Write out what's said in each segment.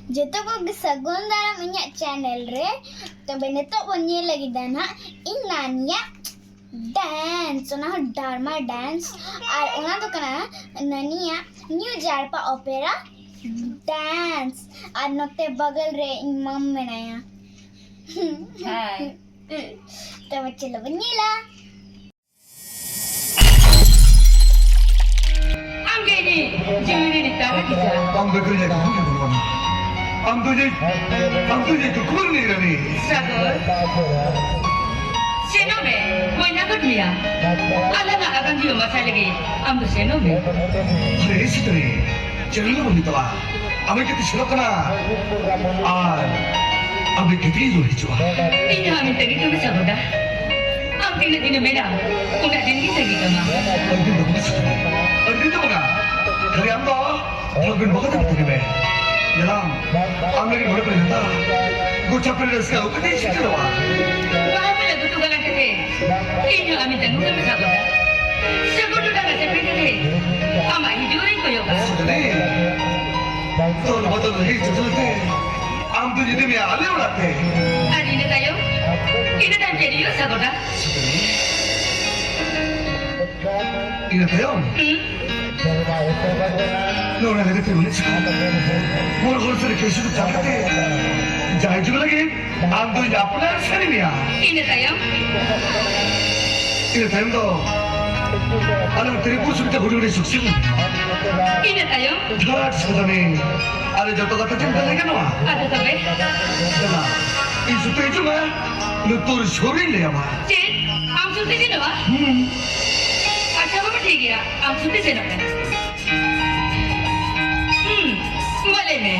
जतो को सगुन दाराम इन्या चैनल रे तबे नेतो बनिए लगी दाना इन नानिया डांस ओना डार्मा डांस और ओना तो कना नानिया न्यू जारपा ओपेरा डांस और नते बगल रे इन मम मेनाया हाय तबे चलो बनिएला Angeni, juri ditara kita. Am bekerja di mana, Mama? Am tujuh itu kurni rani. Sagar. Seno me, kau nak kerja? Alah nak akan dia macam lagi. Am tu seno me. Hari ini sih, jangan lupa kita lah. Am kita siapa kena? Am kita itu hijau. Ini kami tadi tu bisa bodoh. Am tina beda. Kau nak jadi lagi kama. Itu apa? Hari apa? Lagu bagus tak betul ni. Jalan. Am lagi boleh pergi tak? Gua capek dah sekarang. Kau ni siapa lah? Apa lagu tu kalau kete? Ini kami tadi tu bisa bodoh. Sebab tu dah kete kete. Ama hijau ni kau yoga. Sudah. Tahu betul hijau tu tu. Am tu jadi ni alih orang tu. Hari ini tayo. Ini dah jadi yo sagoda. Ini tahu. Nora lagi tu boleh cakap. Mula seri kesu tu cakap tu. Jangan juga lagi. Am tu ya pun ada seri ni ya. Ini tayo. Ini tahu tu. Alam teripu sudah huru sukses. Ini tayo. Dah sudah ni. Ada jatuh kata cinta lagi kan wah? Ada tabe. Jangan. Isu tu itu mah. Lutur shorin le apa? Cik, am suti sini wah. अच्छा बाबा ठीक है आप छुट्टी से ना बोले मैं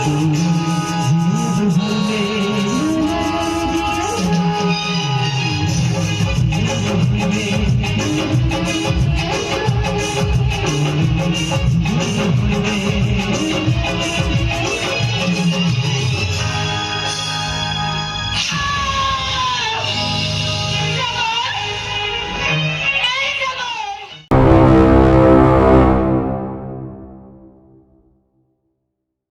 Thank you.